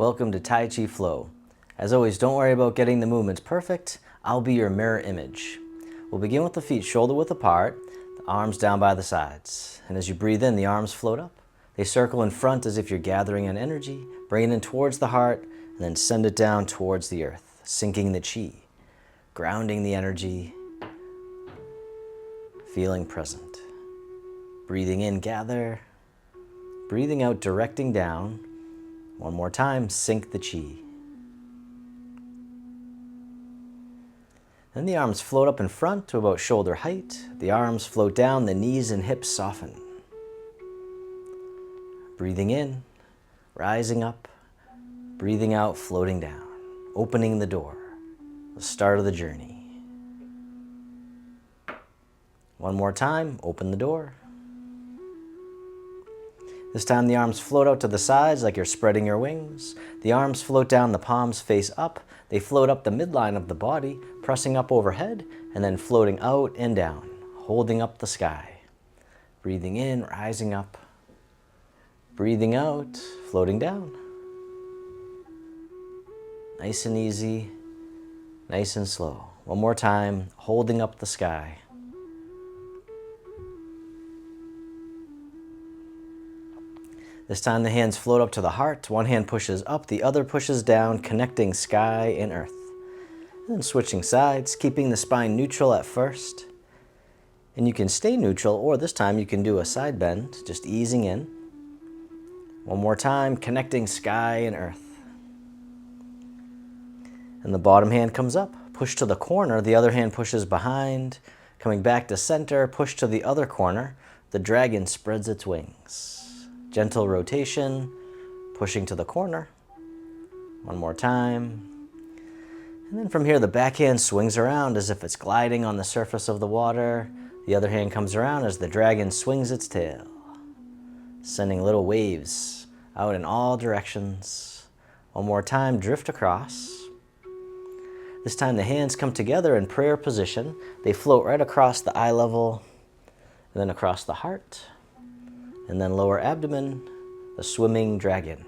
Welcome to Tai Chi Flow. As always, don't worry about getting the movements perfect. I'll be your mirror image. We'll begin with the feet shoulder width apart, the arms down by the sides. And as you breathe in, the arms float up. They circle in front as if you're gathering an energy, bring it in towards the heart, and then send it down towards the earth, sinking the chi, grounding the energy, feeling present. Breathing in, gather. Breathing out, directing down. One more time, sink the chi. Then the arms float up in front to about shoulder height. The arms float down, the knees and hips soften. Breathing in, rising up. Breathing out, floating down. Opening the door, the start of the journey. One more time, open the door. This time the arms float out to the sides like you're spreading your wings. The arms float down, the palms face up. They float up the midline of the body, pressing up overhead, and then floating out and down, holding up the sky. Breathing in, rising up. Breathing out, floating down. Nice and easy, nice and slow. One more time, holding up the sky. This time the hands float up to the heart. One hand pushes up, the other pushes down, connecting sky and earth. And then switching sides, keeping the spine neutral at first. And you can stay neutral, or this time you can do a side bend, just easing in. One more time, connecting sky and earth. And the bottom hand comes up, push to the corner, the other hand pushes behind, coming back to center, push to the other corner. The dragon spreads its wings. Gentle rotation, pushing to the corner. One more time. And then from here, the back hand swings around as if it's gliding on the surface of the water. The other hand comes around as the dragon swings its tail, sending little waves out in all directions. One more time, drift across. This time the hands come together in prayer position. They float right across the eye level, and then across the heart. And then lower abdomen, the swimming dragon.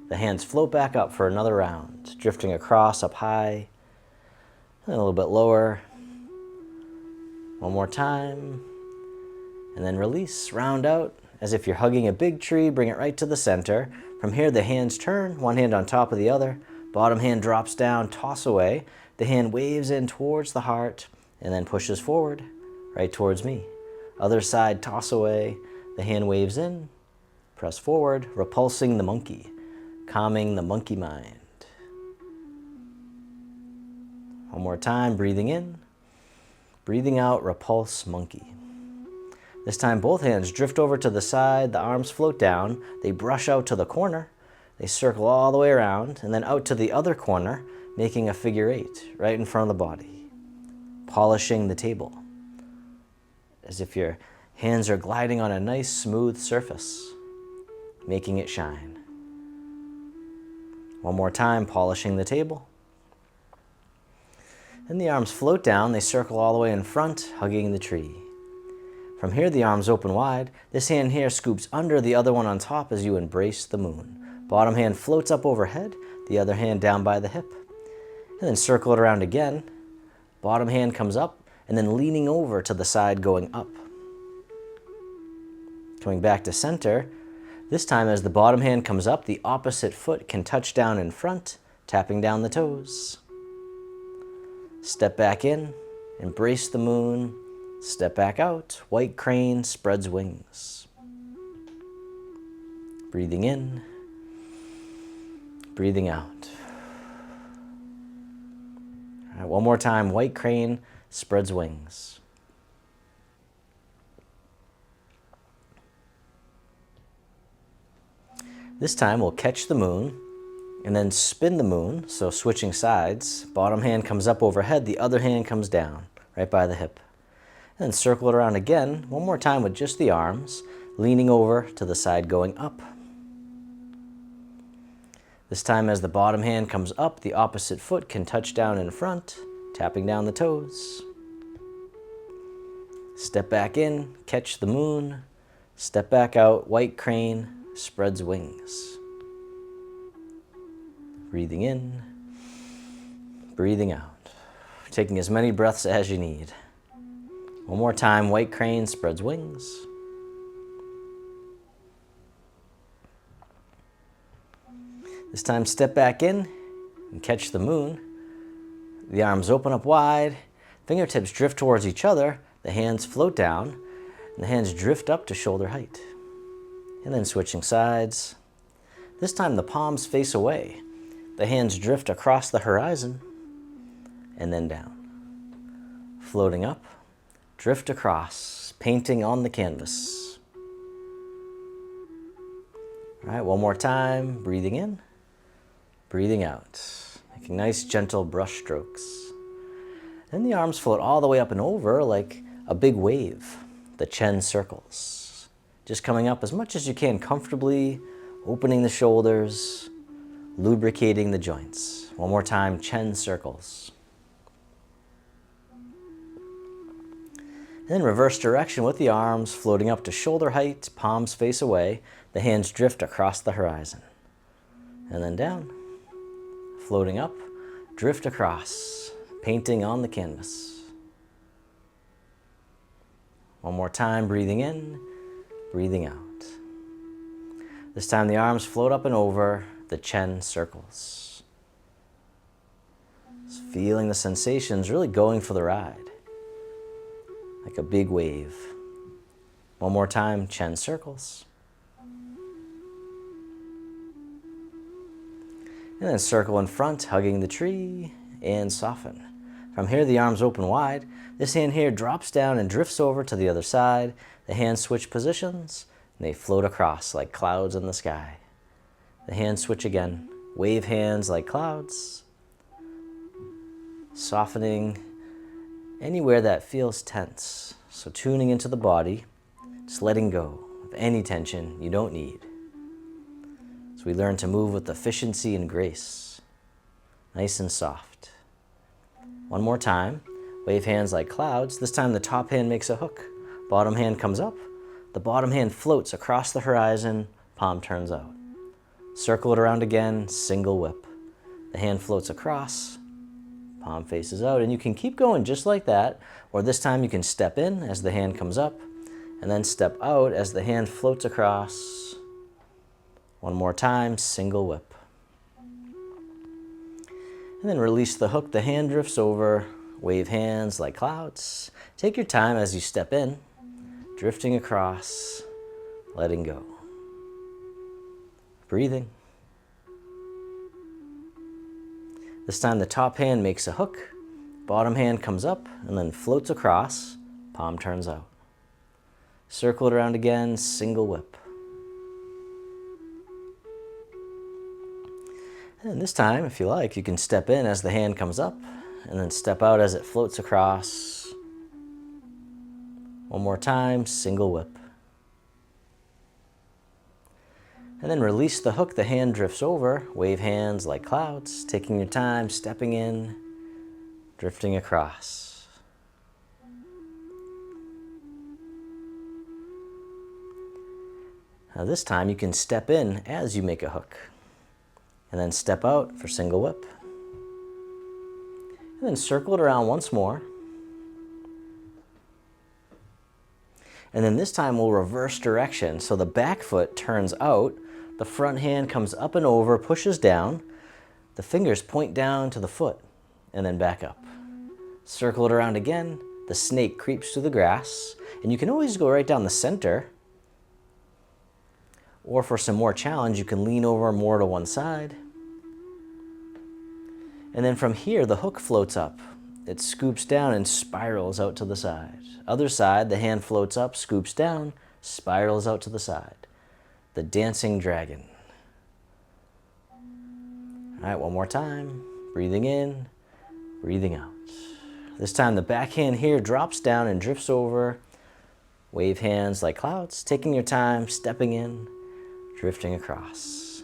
The hands float back up for another round, drifting across up high, and a little bit lower. One more time, and then release, round out, as if you're hugging a big tree, bring it right to the center. From here, the hands turn, one hand on top of the other, bottom hand drops down, toss away. The hand waves in towards the heart, and then pushes forward, right towards me. Other side, toss away. The hand waves in, press forward, repulsing the monkey, calming the monkey mind. One more time, breathing in, breathing out, repulse monkey. This time both hands drift over to the side, the arms float down, they brush out to the corner, they circle all the way around, and then out to the other corner, making a figure eight right in front of the body, polishing the table, as if your hands are gliding on a nice smooth surface, making it shine. One more time, polishing the table. Then the arms float down, they circle all the way in front, hugging the tree. From here, the arms open wide. This hand here scoops under, the other one on top as you embrace the moon. Bottom hand floats up overhead, the other hand down by the hip. And then circle it around again. Bottom hand comes up, and then leaning over to the side going up. Coming back to center, this time as the bottom hand comes up, the opposite foot can touch down in front, tapping down the toes. Step back in, embrace the moon, step back out, white crane spreads wings. Breathing in, breathing out. All right, one more time, white crane spreads wings. This time we'll catch the moon and then spin the moon, so switching sides. Bottom hand comes up overhead, the other hand comes down, right by the hip. And then circle it around again, one more time with just the arms, leaning over to the side going up. This time as the bottom hand comes up, the opposite foot can touch down in front, tapping down the toes. Step back in, catch the moon, step back out, white crane, spreads wings. Breathing in, breathing out. Taking as many breaths as you need. One more time, white crane spreads wings. This time, step back in and catch the moon. The arms open up wide, fingertips drift towards each other, the hands float down, and the hands drift up to shoulder height. And then switching sides. This time the palms face away. The hands drift across the horizon and then down. Floating up, drift across, painting on the canvas. All right, one more time, breathing in, breathing out. Making nice gentle brush strokes. Then the arms float all the way up and over like a big wave, the Chen circles. Just coming up as much as you can comfortably, opening the shoulders, lubricating the joints. One more time, Chen circles. And then reverse direction with the arms floating up to shoulder height, palms face away, the hands drift across the horizon. And then down, floating up, drift across, painting on the canvas. One more time, breathing in, breathing out. This time the arms float up and over the Chen circles. Just feeling the sensations, really going for the ride. Like a big wave. One more time, Chen circles. And then circle in front, hugging the tree, and soften. From here, the arms open wide. This hand here drops down and drifts over to the other side. The hands switch positions, and they float across like clouds in the sky. The hands switch again. Wave hands like clouds. Softening anywhere that feels tense. So tuning into the body, just letting go of any tension you don't need. So we learn to move with efficiency and grace. Nice and soft. One more time. Wave hands like clouds. This time the top hand makes a hook. Bottom hand comes up. The bottom hand floats across the horizon. Palm turns out. Circle it around again. Single whip. The hand floats across. Palm faces out. And you can keep going just like that. Or this time you can step in as the hand comes up. And then step out as the hand floats across. One more time. Single whip. And then release the hook. The hand drifts over. Wave hands like clouds. Take your time as you step in, drifting across, letting go. Breathing. This time the top hand makes a hook, bottom hand comes up and then floats across, palm turns out. Circle it around again, single whip. And this time, if you like, you can step in as the hand comes up and then step out as it floats across. One more time, single whip. And then release the hook, the hand drifts over, wave hands like clouds, taking your time, stepping in, drifting across. Now this time you can step in as you make a hook, and then step out for single whip. And then circle it around once more. And then this time we'll reverse direction. So the back foot turns out, the front hand comes up and over, pushes down, the fingers point down to the foot, and then back up. Circle it around again, the snake creeps through the grass, and you can always go right down the center. Or for some more challenge, you can lean over more to one side. And then from here, the hook floats up. It scoops down and spirals out to the side. Other side, the hand floats up, scoops down, spirals out to the side. The dancing dragon. All right, one more time. Breathing in, breathing out. This time the back hand here drops down and drifts over. Wave hands like clouds, taking your time, stepping in, drifting across.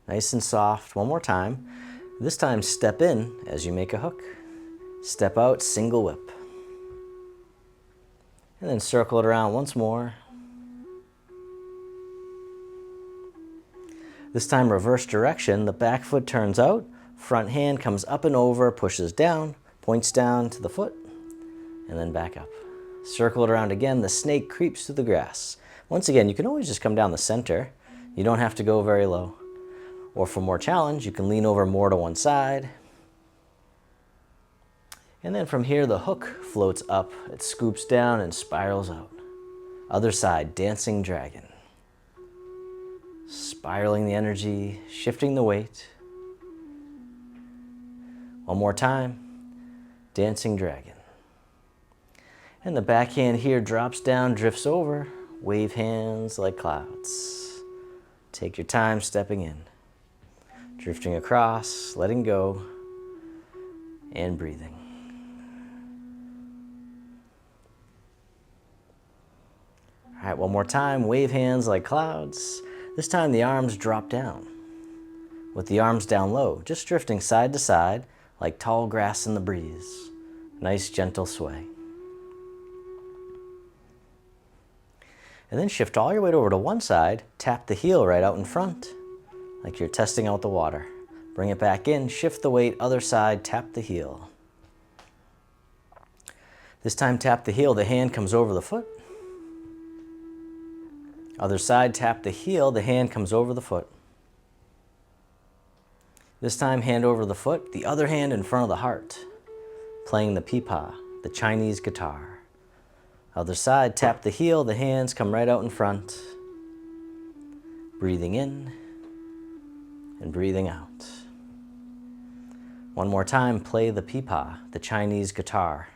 Nice and soft. One more time. This time step in as you make a hook. Step out, single whip. And then circle it around once more. This time reverse direction, the back foot turns out, front hand comes up and over, pushes down, points down to the foot, and then back up. Circle it around again, the snake creeps through the grass. Once again, you can always just come down the center. You don't have to go very low. Or for more challenge, you can lean over more to one side. And then from here, the hook floats up, it scoops down and spirals out. Other side, dancing dragon. Spiraling the energy, shifting the weight. One more time, dancing dragon. And the back hand here drops down, drifts over, wave hands like clouds. Take your time stepping in. Drifting across, letting go, and breathing. All right, one more time, wave hands like clouds. This time the arms drop down, with the arms down low, just drifting side to side like tall grass in the breeze. Nice gentle sway. And then shift all your weight over to one side, tap the heel right out in front, like you're testing out the water. Bring it back in, shift the weight, other side, tap the heel. This time tap the heel, the hand comes over the foot. Other side, tap the heel, the hand comes over the foot. This time, hand over the foot, the other hand in front of the heart, playing the pipa, the Chinese guitar. Other side, tap the heel, the hands come right out in front. Breathing in and breathing out. One more time, play the pipa, the Chinese guitar.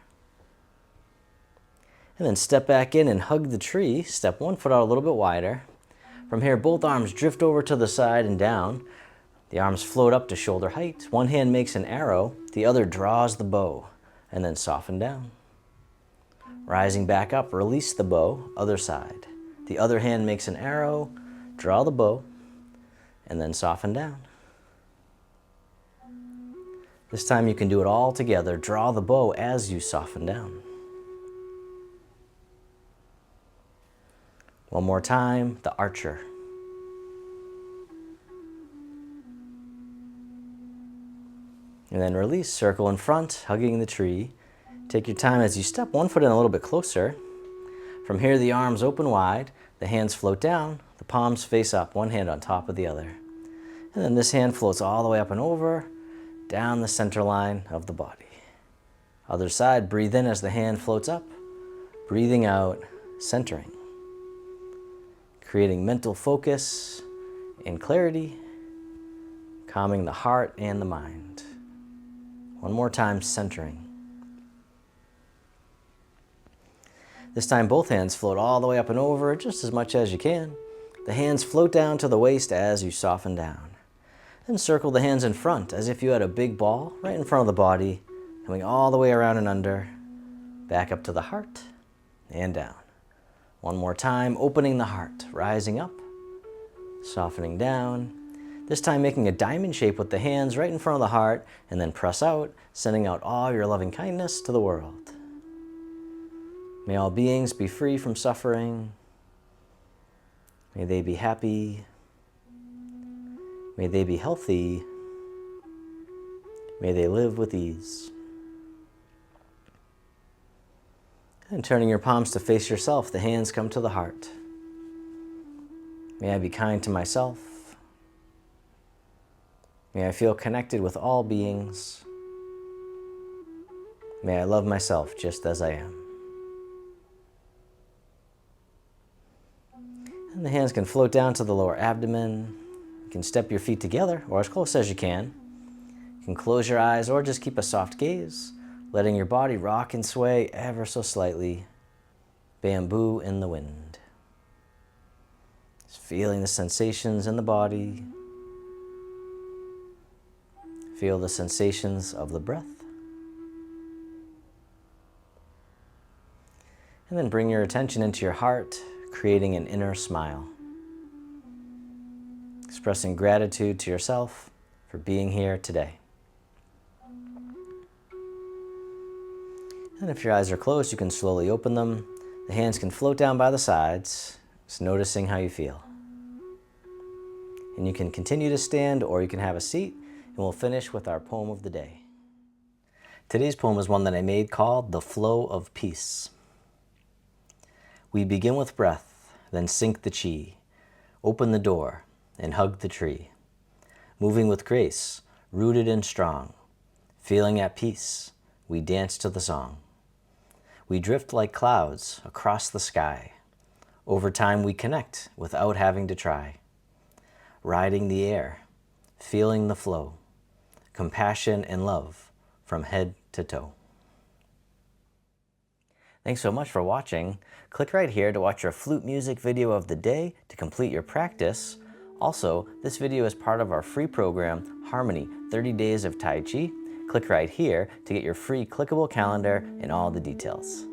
And then step back in and hug the tree. Step one foot out a little bit wider. From here, both arms drift over to the side and down. The arms float up to shoulder height. One hand makes an arrow, the other draws the bow, and then soften down. Rising back up, release the bow, other side. The other hand makes an arrow, draw the bow, and then soften down. This time you can do it all together. Draw the bow as you soften down. One more time, the archer. And then release, circle in front, hugging the tree. Take your time as you step one foot in a little bit closer. From here, the arms open wide, the hands float down, the palms face up, one hand on top of the other. And then this hand floats all the way up and over, down the center line of the body. Other side, breathe in as the hand floats up, breathing out, centering. Creating mental focus and clarity, calming the heart and the mind. One more time, centering. This time both hands float all the way up and over, just as much as you can. The hands float down to the waist as you soften down. Then circle the hands in front as if you had a big ball right in front of the body, coming all the way around and under, back up to the heart and down. One more time, opening the heart, rising up, softening down. This time making a diamond shape with the hands right in front of the heart, and then press out, sending out all your loving kindness to the world. May all beings be free from suffering. May they be happy. May they be healthy. May they live with ease. And turning your palms to face yourself, the hands come to the heart. May I be kind to myself. May I feel connected with all beings. May I love myself just as I am. And the hands can float down to the lower abdomen. You can step your feet together, or as close as you can. You can close your eyes or just keep a soft gaze, letting your body rock and sway ever so slightly. Bamboo in the wind. Just feeling the sensations in the body. Feel the sensations of the breath. And then bring your attention into your heart, creating an inner smile. Expressing gratitude to yourself for being here today. And if your eyes are closed, you can slowly open them. The hands can float down by the sides, just noticing how you feel. And you can continue to stand or you can have a seat, and we'll finish with our poem of the day. Today's poem is one that I made called The Flow of Peace. We begin with breath, then sink the chi, open the door, and hug the tree. Moving with grace, rooted and strong, feeling at peace, we dance to the song. We drift like clouds across the sky. Over time we connect without having to try. Riding the air, feeling the flow, compassion and love from head to toe. Thanks so much for watching. Click right here to watch our flute music video of the day to complete your practice. Also, this video is part of our free program, Harmony 30 Days of Tai Chi. Click right here to get your free clickable calendar and all the details.